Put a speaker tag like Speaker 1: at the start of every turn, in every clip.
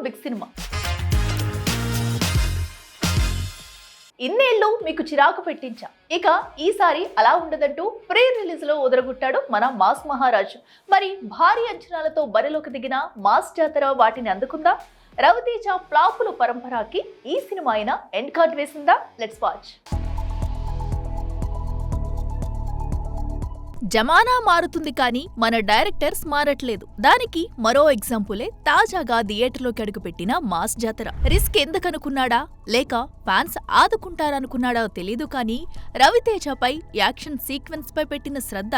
Speaker 1: Big cinema. ఇన్నేళ్ళు మీకు చిరాకు పెట్టించా, ఇక ఈసారి అలా ఉండదంటూ ప్రీ రిలీజ్ లో ఉదరగొట్టాడు మన మాస్ మహారాజ్. మరి భారీ అంచనాలతో బరిలోకి దిగిన మాస్ జాతర వాటిని అందుకుందా? రవితేజ ఫ్లాపుల పరంపరకి ఈ సినిమా అయినా ఎండ్ కార్డ్ వేసిందా? Let's watch. జమానా మారుతుంది కానీ మన డైరెక్టర్స్ మారట్లేదు. దానికి మరో ఎగ్జాంపులే తాజాగా థియేటర్లోకి అడుగుపెట్టిన మాస్ జాతర. రిస్క్ ఎందుకనుకున్నాడా లేక ఫ్యాన్స్ ఆదుకుంటారనుకున్నాడో తెలీదు కానీ రవితేజపై యాక్షన్ సీక్వెన్స్ పై పెట్టిన శ్రద్ధ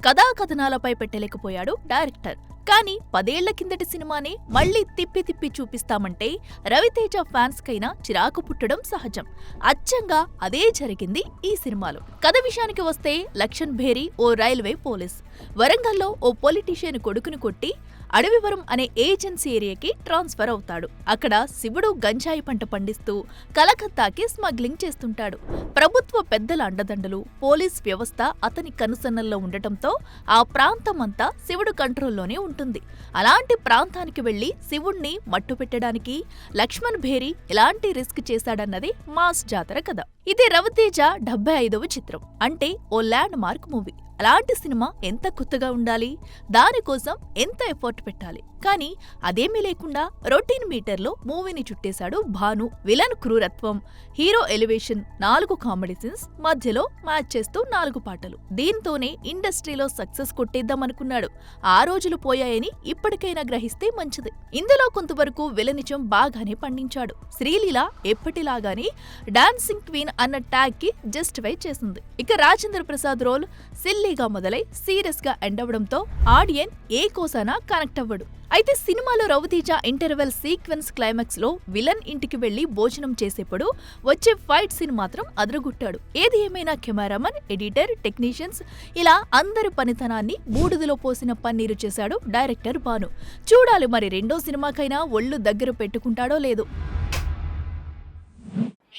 Speaker 1: కథాకథనాలపై పెట్టలేకపోయాడు డైరెక్టర్. కానీ 10 ఏళ్ల కిందటి సినిమానే మళ్లీ తిప్పి తిప్పి చూపిస్తామంటే రవితేజ ఫ్యాన్స్ కైనా చిరాకు పుట్టడం సహజం. అచ్చంగా అదే జరిగింది ఈ సినిమాలో. కథ విషయానికి వస్తే లక్ష్మణ్ భేరి ఓ రైల్వే పోలీస్ వరంగల్లో ఓ పొలిటీషియన్ కొడుకుని కొట్టి అడవివరం అనే ఏజెన్సీ ఏరియాకి ట్రాన్స్ఫర్ అవుతాడు. అక్కడ శివుడు గంజాయి పంట పండిస్తూ కలకత్తాకి స్మగ్లింగ్ చేస్తుంటాడు. ప్రభుత్వ పెద్దల అండదండలు, పోలీస్ వ్యవస్థ అతని కనుసన్నల్లో ఉండటంతో ఆ ప్రాంతమంతా శివుడు కంట్రోల్లోనే ఉంటుంది. అలాంటి ప్రాంతానికి వెళ్లి శివుణ్ణి మట్టుపెట్టడానికి లక్ష్మణ్ భేరి ఎలాంటి రిస్క్ చేశాడన్నది మాస్ జాతర కథ. ఇది రవితేజ 75వ చిత్రం, అంటే ఓ ల్యాండ్ మార్క్ మూవీ. అలాంటి సినిమా ఎంత కొత్తగా ఉండాలి, దానికోసం ఎంత ఎఫర్ట్ పెట్టాలి. కానీ అదేమీ లేకుండా రొటీన్ మీటర్లో మూవీని చుట్టేశాడు భాను. విలన్ క్రూరత్వం, హీరో ఎలివేషన్, 4 కామెడీ సీన్స్, మధ్యలో మ్యాచ్ చేస్తూ 4 పాటలు. దీంతోనే ఇండస్ట్రీలో సక్సెస్ కొట్టేద్దామనుకున్నాడు. ఆ రోజులు పోయాయని ఇప్పటికైనా గ్రహిస్తే మంచిది. ఇందులో కొంతవరకు విలనిజం బాగానే పండించాడు. శ్రీలీల ఎప్పటిలాగానే డాన్సింగ్ క్వీన్ అన్న ట్యాగ్ కి జస్టిఫై చేసింది. ఇక రాజేంద్ర ప్రసాద్ రోల్ సిల్లీగా మొదలై సీరియస్ గా ఎండ్ అవడంతో ఆడియన్ ఏ కోసానా కనెక్ట్ అవ్వడు. అయితే సినిమాలో రవితేజ ఇంటర్వెల్ సీక్వెన్స్ క్లైమాక్స్ లో విలన్ ఇంటికి వెళ్లి భోజనం చేసేప్పుడు వచ్చే ఫైట్ సీన్ మాత్రం అదరగొట్టాడు. ఏది ఏమైనా కెమెరామన్, ఎడిటర్, టెక్నీషియన్స్ ఇలా అందరి పనితనాన్ని బూడిదలో పోసిన పన్నీరు చేశాడు డైరెక్టర్ భాను. చూడాలి మరి రెండో సినిమాకైనా ఒళ్ళు దగ్గర పెట్టుకుంటాడో లేదో.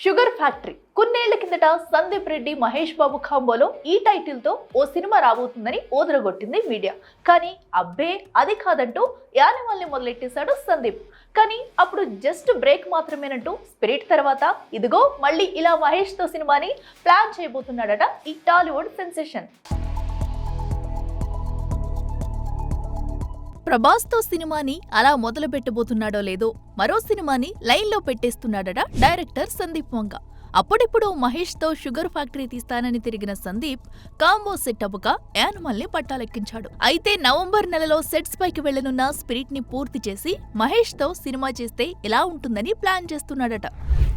Speaker 1: షుగర్ ఫ్యాక్టరీ కొన్నేళ్ల కిందట సందీప్ రెడ్డి, మహేష్ బాబు కాంబోలో ఈ టైటిల్ తో ఓ సినిమా రాబోతుందని ఓదరగొట్టింది మీడియా. కానీ అబ్బే అది కాదంటూ యానిమల్ ని మొదలెట్టేశాడు సందీప్. కానీ అప్పుడు జస్ట్ బ్రేక్ మాత్రమేనంటూ స్పిరిట్ తర్వాత ఇదిగో మళ్ళీ ఇలా మహేష్ తో సినిమాని ప్లాన్ చేయబోతున్నాడట ఈ టాలీవుడ్ సెన్సేషన్. ప్రభాస్ తో సినిమాని అలా మొదలు పెట్టబోతున్నాడో లేదో మరో సినిమాని లైన్లో పెట్టేస్తున్నాడట డైరెక్టర్ సందీప్ వంగ. అప్పుడెప్పుడు మహేష్ తో షుగర్ ఫ్యాక్టరీ తీస్తానని తిరిగిన సందీప్ కాంబో సెట్ అవ్వక యానిమల్ ని పట్టాలెక్కించాడు. అయితే నవంబర్ నెలలో సెట్స్ పైకి వెళ్లనున్న స్పిరిట్ ని పూర్తి చేసి మహేష్ తో సినిమా చేస్తే ఎలా ఉంటుందని ప్లాన్ చేస్తున్నాడట.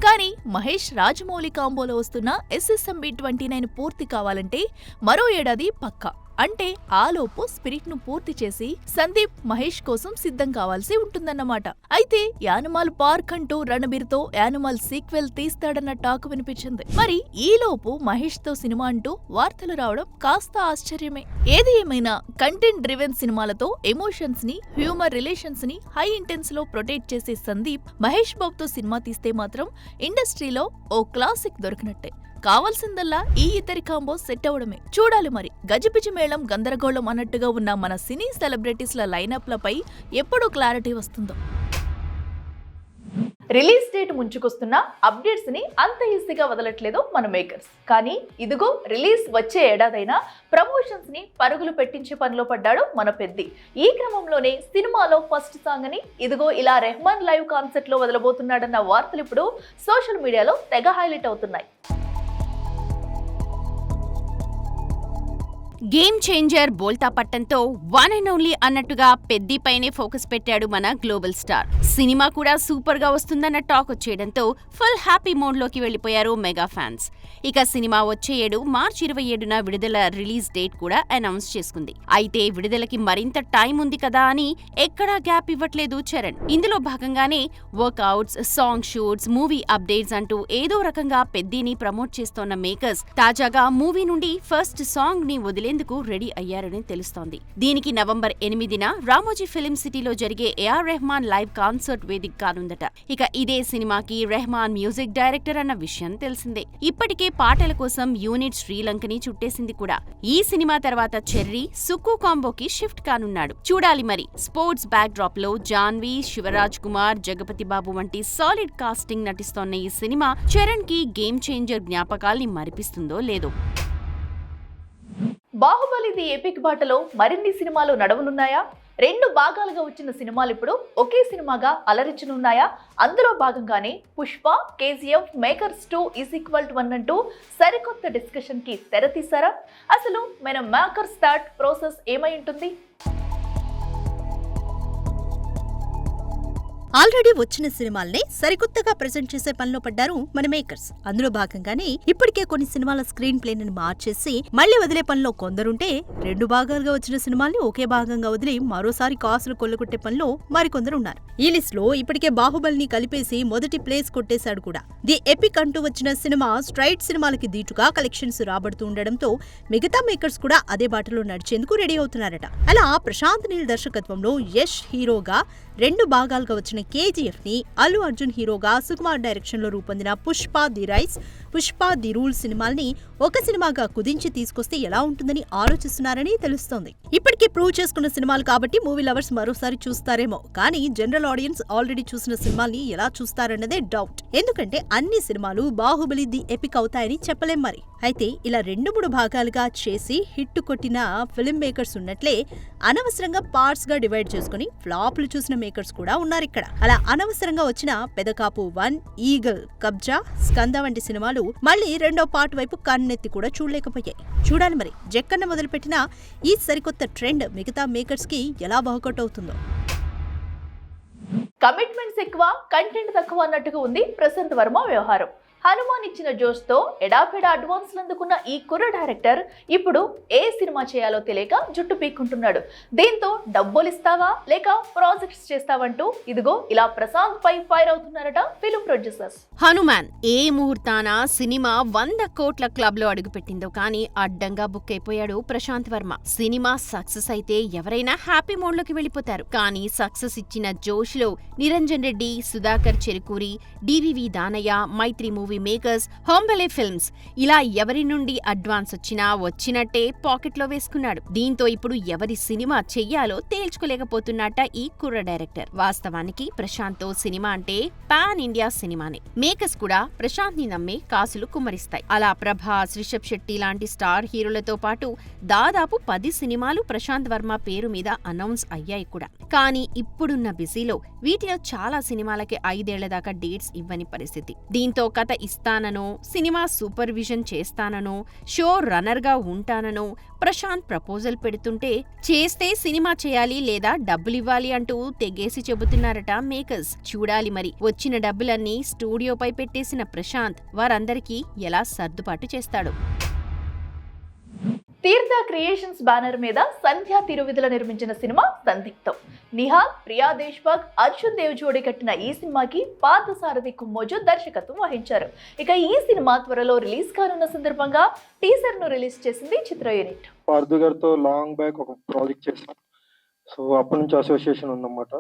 Speaker 1: కానీ మహేష్ రాజమౌళి కాంబోలో వస్తున్న SSMB 29 పూర్తి కావాలంటే మరో ఏడాది పక్కా. అంటే ఆలోపు స్పిరిట్ ను పూర్తి చేసి సందీప్ మహేష్ కోసం సిద్ధం కావాల్సి ఉంటుందన్నమాట. అయితే యానిమల్ పార్క్ అంటూ రణబీర్ తో యానిమల్ సీక్వెల్ తీస్తాడన్న టాక్ వినిపించింది. మరి ఈలోపు మహేష్ తో సినిమా అంటూ వార్తలు రావడం కాస్త ఆశ్చర్యమే. ఏది ఏమైనా కంటెంట్ డ్రివెన్ సినిమాలతో ఎమోషన్స్ ని, హ్యూమర్ రిలేషన్స్ ని హై ఇంటెన్స్ లో ప్రొటెక్ట్ చేసే సందీప్ మహేష్ బాబుతో సినిమా తీస్తే మాత్రం ఇండస్ట్రీలో ఓ క్లాసిక్ దొరికినట్టే. కావాల్సిందల్లా ఈ ఇద్దరి కాంబో సెట్ అవడమే. చూడాలి మరి. గజిబిజి మేళం గందరగోళం అన్నట్టుగా ఉన్న మన సినీ సెలబ్రిటీస్ల లైనప్లపై ఎప్పుడు క్లారిటీ వస్తుందో. రిలీజ్ డేట్ ముంచుకొస్తున్న అప్డేట్స్ ని అంత ఈజీగా వదలట్లేదు మన మేకర్స్. కానీ ఇదిగో రిలీజ్ వచ్చే ఏడాదైనా ప్రమోషన్స్ ని పరుగులు పెట్టించే పనిలో పడ్డాడు మన పెద్ది. ఈ క్రమంలోనే సినిమాలో ఫస్ట్ సాంగ్ ని ఇదిగో ఇలా రెహమాన్ లైవ్ కాన్సర్ట్ లో వదలబోతున్నాడన్న వార్తలు ఇప్పుడు సోషల్ మీడియాలో తెగ హైలైట్ అవుతున్నాయి.
Speaker 2: గేమ్ చేంజర్ బోల్తా పట్టంతో వన్ అండ్ ఓన్లీ అన్నట్టుగా పెద్దిపైనే ఫోకస్ పెట్టాడు మన గ్లోబల్ స్టార్. సినిమా కూడా సూపర్ గా వస్తుందన్న టాక్ వచ్చేయడంతో ఫుల్ హ్యాపీ మోడ్ లోకి వెళ్లిపోయారు మెగా ఫ్యాన్స్. ఇక సినిమా వచ్చే ఏడు మార్చి 27న విడుదల రిలీజ్ డేట్ కూడా అనౌన్స్ చేసుకుంది. అయితే విడుదలకి మరింత టైం ఉంది కదా అని ఎక్కడా గ్యాప్ ఇవ్వట్లేదు చరణ్. ఇందులో భాగంగానే workouts, song shoots, movie updates అంటూ ఏదో రకంగా పెద్దిని ప్రమోట్ చేస్తోన్న మేకర్స్ తాజాగా మూవీ నుండి ఫస్ట్ సాంగ్ ని వదిలే వెళ్లేందుకు రెడీ అయ్యారని తెలుస్తోంది. దీనికి నవంబర్ 8న రామోజీ ఫిలిం సిటీలో జరిగే ఏఆర్ రెహమాన్ లైవ్ కాన్సర్ట్ వేదిక కానుందట. ఇక ఇదే సినిమాకి రెహమాన్ మ్యూజిక్ డైరెక్టర్ అన్న విషయం తెలిసిందే. ఇప్పటికే పాటల కోసం యూనిట్ శ్రీలంకని చుట్టేసింది కూడా. ఈ సినిమా తర్వాత చెర్రీ, సుక్కు కాంబోకి షిఫ్ట్ కానున్నాడు. చూడాలి మరి. స్పోర్ట్స్ బ్యాక్ డ్రాప్ లో జాన్వి, శివరాజ్ కుమార్, జగపతి బాబు వంటి సాలిడ్ కాస్టింగ్ నటిస్తోన్న ఈ సినిమా చరణ్ కి గేమ్ చేంజర్ జ్ఞాపకాల్ని మరిపిస్తుందో లేదో.
Speaker 1: బాహుబలి ది ఎపిక్ బాటలో మరిన్ని సినిమాలు నడవనున్నాయా? 2 భాగాలుగా వచ్చిన సినిమాలు ఇప్పుడు ఒకే సినిమాగా అలరించనున్నాయా? అందులో భాగంగానే పుష్ప, కేజీఎఫ్, మేకర్స్ 2=1 అంటూ సరికొత్త డిస్కషన్ కి తెరతీశారా? అసలు మన మేకర్స్ స్టార్ట్ ప్రాసెస్ ఏమై ఉంటుంది?
Speaker 3: ఆల్రెడీ వచ్చిన సినిమాల్ని సరికొత్తగా ప్రెజెంట్ చేసే పనిలో పడ్డారు మన మేకర్స్. అందులో భాగంగానే ఇప్పటికే కొన్ని సినిమాల స్క్రీన్ ప్లేని మార్చేసి మళ్లీ వదిలే పనిలో కొందరుంటే, 2 భాగాలుగా వచ్చిన సినిమాల్ని ఒకే భాగంగా వదిలి మరోసారి కాసులు కొల్లగొట్టే పనిలో మరికొందరు ఉన్నారు. ఈ లిస్ట్ లో ఇప్పటికే బాహుబలిని కలిపేసి మొదటి ప్లేస్ కొట్టేశాడు కూడా. ది ఎపిక్ అంటూ వచ్చిన సినిమా స్ట్రైట్ సినిమాలకి దీటుగా కలెక్షన్స్ రాబడుతూ ఉండడంతో మిగతా మేకర్స్ కూడా అదే బాటలో నడిచేందుకు రెడీ అవుతున్నారట. అలా ప్రశాంత్ నీల్ దర్శకత్వంలో యష్ హీరోగా 2 భాగాలుగా వచ్చిన కేజీఎఫ్ ని అల్లు అర్జున్ హీరోగా సుకుమార్ డైరెక్షన్ లో రూపొందిన Pushpa the rise, Pushpa the rule సినిమాల్ని ఒక సినిమాగా కుదించి తీసుకొస్తే ఎలా ఉంటుందని ఆలోచిస్తున్నారని తెలుస్తోంది. ఇప్పటికే ప్రూవ్ చేసుకున్న సినిమాలు కాబట్టి మూవీ లవర్స్ మరోసారి చూస్తారేమో, కానీ జనరల్ ఆడియన్స్ ఆల్రెడీ చూసిన సినిమాల్ని ఎలా చూస్తారన్నదే డౌట్. ఎందుకంటే అన్ని సినిమాలు బాహుబలి ది ఎపిక్ అవుతాయని చెప్పలేం మరి. అయితే ఇలా 2-3 భాగాలుగా చేసి హిట్ కొట్టిన ఫిల్మ్ మేకర్స్ ఉన్నట్లే అనవసరంగా పార్ట్స్ గా డివైడ్ చేసుకుని ఫ్లాప్లు చూసిన మేకర్స్ కూడా ఉన్నారిక్కడ. అలా అనవసరంగా వచ్చిన పెదకాపు 1, ఈగల్, కబ్జా, స్కంద వంటి సినిమాలు మళ్లీ 2వ పార్ట్ వైపు కన్నెత్తి కూడా చూడలేకపోయాయి. చూడాలి మరి జక్కన్న మొదలుపెట్టిన ఈ సరికొత్త ట్రెండ్ మిగతా మేకర్స్ కి ఎలా వర్కౌట్ అవుతుందో.
Speaker 1: కమిట్మెంట్స్ ఎక్కువ, కంటెంట్ తక్కువ అన్నట్టుగా ఉంది ప్రశాంత్ వర్మ వ్యవహారం. హనుమాన్ ఇచ్చిన జోష్తో ఎడాపెడా అడ్వాన్స్లు అందుకున్న ఈ కుర్ర డైరెక్టర్ ఇప్పుడు ఏ సినిమా చేయాలో తెలియక జుట్టు పీక్కుంటున్నాడు. దీంతో డబ్బులు ఇస్తావా లేక ప్రాజెక్ట్స్ చేస్తావంటూ ఇదిగో ఇలా ప్రశాంత్ పై ఫైర్ అవుతున్నారట ఫిల్మ్ ప్రొడ్యూసర్స్.
Speaker 2: హనుమాన్ ఏ ముహూర్తాన సినిమా 100 కోట్ల క్లబ్ లో అడుగుపెట్టిందో కానీ అడ్డంగా బుక్ అయిపోయాడు ప్రశాంత్ వర్మ. సినిమా సక్సెస్ అయితే ఎవరైనా హ్యాపీ మోడ్ లోకి వెళ్ళిపోతారు. కానీ సక్సెస్ ఇచ్చిన జోష్ లో నిరంజన్ రెడ్డి, సుధాకర్ చెరుకూరి, డివివి దానయ్య, మైత్రి మూవీ మేకర్స్, హోంబలే ఫిల్మ్స్ ఇలా ఎవరి నుండి అడ్వాన్స్ వచ్చినట్టే పాకెట్లో వేసుకున్నాడు. దీంతో ఇప్పుడు ఎవరి సినిమా చెయ్యాలో తేల్చుకోలేకపోతున్నట్ట ఈ కుర్ర డైరెక్టర్. వాస్తవానికి ప్రశాంత్ తో సినిమా అంటే పాన్ ఇండియా సినిమానే. మేకర్స్ కూడా ప్రశాంత్ ని నమ్మే కాసులు కుమ్మరిస్తాయి. అలా ప్రభాస్, రిషబ్ శెట్టి లాంటి స్టార్ హీరోలతో పాటు దాదాపు 10 సినిమాలు ప్రశాంత్ వర్మ పేరు మీద అనౌన్స్ అయ్యాయి కూడా. కానీ ఇప్పుడున్న బిజీలో వీటిలో చాలా సినిమాలకి 5 ఏళ్ల దాకా డేట్స్ ఇవ్వని పరిస్థితి. దీంతో కథ ఇస్తాననో, సినిమా సూపర్విజన్ చేస్తాననో, షో రన్నర్ గా ఉంటాననో ప్రశాంత్ ప్రపోజల్ పెడుతుంటే చేస్తే సినిమా చేయాలి లేదా డబ్బులివ్వాలి అంటూ తెగేసి చెబుతున్నారట మేకర్స్. చూడాలి మరి వచ్చిన డబ్బులన్నీ స్టూడియోపై పెట్టేసిన ప్రశాంత్ వారందరికీ ఎలా సర్దుబాటు చేస్తాడు.
Speaker 1: తీర్థ క్రియేషన్స్ బ్యానర్ మీద సంధ్యా తిరువిధుల నిర్మించిన సినిమా సందిగ్ధం. నిహాల్, ప్రియా దేశ్పాక్, అర్జున్ దేవ్ జోడి కట్టిన ఈ సినిమాకి పార్థసారథి కుమ్మోజు దర్శకత్వం వహించారు. ఇక ఈ సినిమా త్వరలో రిలీజ్ కానున్న సందర్భంగా టీజర్ ను రిలీజ్ చేసింది చిత్ర యూనిట్.
Speaker 4: పార్థు గారితో లాంగ్ బ్యాక్ ఒక ప్రాజెక్ట్ చేసాం. సో అప్పటి నుంచి అసోసియేషన్ ఉందన్నమాట.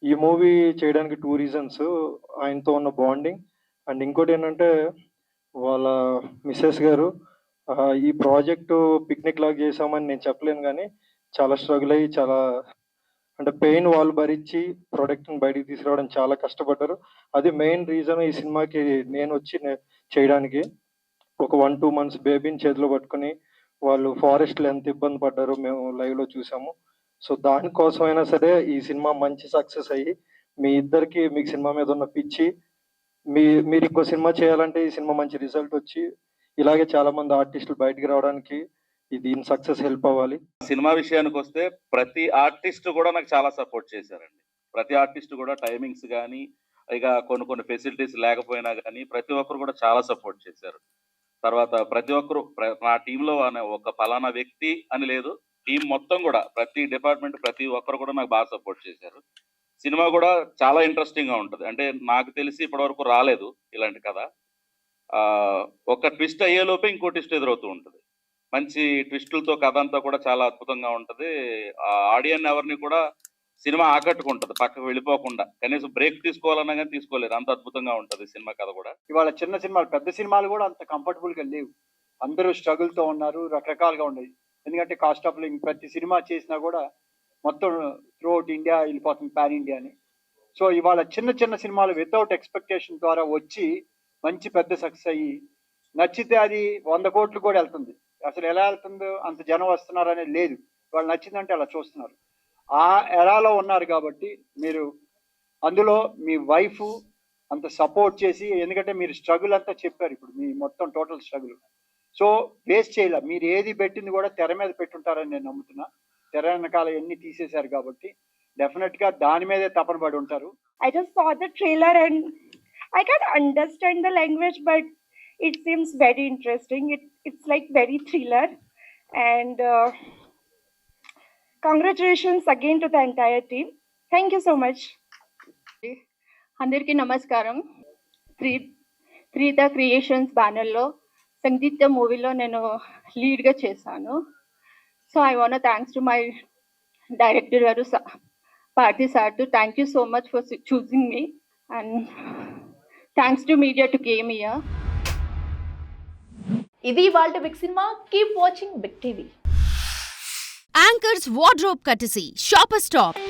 Speaker 4: ఈ మూవీ చేయడానికి 2 రీజన్స్. ఆయనతో ఉన్న బాండింగ్ అండ్ ఇంకోటి ఏంటంటే వాళ్ళ మిస్సెస్ గారు ఈ ప్రాజెక్టు పిక్నిక్ లాగా చేసామని నేను చెప్పలేను, కానీ చాలా స్ట్రగుల్ అయ్యి చాలా అంటే పెయిన్ వాళ్ళు భరించి ప్రోడక్ట్ని బయటికి తీసుకురావడం చాలా కష్టపడ్డారు. అది మెయిన్ రీజన్ ఈ సినిమాకి నేను వచ్చి చేయడానికి. ఒక 1-2 months బేబీని చేతిలో పట్టుకుని వాళ్ళు ఫారెస్ట్లో ఎంత ఇబ్బంది పడ్డారో మేము లైవ్లో చూసాము. సో దానికోసమైనా సరే ఈ సినిమా మంచి సక్సెస్ అయ్యి మీ ఇద్దరికి మీకు సినిమా మీద ఉన్న పిచ్చి మీరు ఇంకో సినిమా చేయాలంటే ఈ సినిమా మంచి రిజల్ట్ వచ్చి ఇలాగే చాలా మంది ఆర్టిస్టులు బయటికి రావడానికి దీని సక్సెస్ హెల్ప్ అవ్వాలి.
Speaker 5: సినిమా విషయానికి వస్తే ప్రతి ఆర్టిస్ట్ కూడా నాకు చాలా సపోర్ట్ చేశారండి. ప్రతి ఆర్టిస్ట్ కూడా టైమింగ్స్ కానీ ఇక కొన్ని ఫెసిలిటీస్ లేకపోయినా కానీ ప్రతి ఒక్కరు కూడా చాలా సపోర్ట్ చేశారు. తర్వాత ప్రతి ఒక్కరు నా టీంలో ఒక పలానా వ్యక్తి అని లేదు, టీం మొత్తం కూడా ప్రతి డిపార్ట్మెంట్ ప్రతి ఒక్కరు కూడా నాకు బాగా సపోర్ట్ చేశారు. సినిమా కూడా చాలా ఇంట్రెస్టింగ్ గా ఉంటుంది. అంటే నాకు తెలిసి ఇప్పటివరకు రాలేదు ఇలాంటి కథ. ఒక ట్విస్ట్ అయ్యేలోపే ఇంకో ట్విస్ట్ ఎదురవుతూ ఉంటుంది. మంచి ట్విస్టులతో కథ అంతా కూడా చాలా అద్భుతంగా ఉంటది. ఆడియన్ ఎవరిని కూడా సినిమా ఆకట్టుకుంటది పక్కకు వెళ్ళిపోకుండా. కనీసం బ్రేక్ తీసుకోవాలన్నా కానీ తీసుకోలేరు, అంత అద్భుతంగా ఉంటది సినిమా కథ కూడా.
Speaker 6: ఇవాళ చిన్న సినిమాలు, పెద్ద సినిమాలు కూడా అంత కంఫర్టబుల్ గా లేవు. అందరూ స్ట్రగుల్ తో ఉన్నారు, రకరకాలుగా ఉన్నాయి. ఎందుకంటే కాస్ట్ ఆఫ్ లివింగ్, ప్రతి సినిమా చేసినా కూడా మొత్తం త్రూఅవుట్ ఇండియా వెళ్ళిపోతుంది, పాన్ ఇండియా అని. సో ఇవాళ చిన్న చిన్న సినిమాలు వితౌట్ ఎక్స్పెక్టేషన్ ద్వారా వచ్చి మంచి పెద్ద సక్సెస్ అయ్యి నచ్చితే అది 100 కోట్లు కూడా వెళ్తుంది. అసలు ఎలా వెళ్తుందో, అంత జనం వస్తున్నారు అనేది లేదు. వాళ్ళు నచ్చిందంటే అలా చూస్తున్నారు. ఆ ఎరాలో ఉన్నారు కాబట్టి మీరు అందులో మీ వైఫ్ అంత సపోర్ట్ చేసి, ఎందుకంటే మీరు స్ట్రగుల్ అంతా చెప్పారు ఇప్పుడు, మీ మొత్తం టోటల్ స్ట్రగుల్. సో వేస్ట్ చేయలే, మీరు ఏది పెట్టింది కూడా తెర మీద పెట్టుంటారని నేను నమ్ముతున్నా. తెర వెనకాల ఎన్ని తీసేశారు కాబట్టి డెఫినెట్ గా దాని మీదే తపన పడి ఉంటారు.
Speaker 7: I just saw the trailer and I can't understand the language, but it seems very interesting. It's like very thriller, and congratulations again to the entire team. Thank you so much. అందరికీ నమస్కారం. Three the creations బ్యానర్లో సంగీత మూవీలో నేను లీడ్గా చేశాను. So I want thanks to my director గారు Parthi sir, thank you so much for choosing me, and thanks to media to came here.
Speaker 1: ఇది ఇవాల్టి big cinema. Keep watching big TV.
Speaker 2: Anchors wardrobe courtesy shopper stop.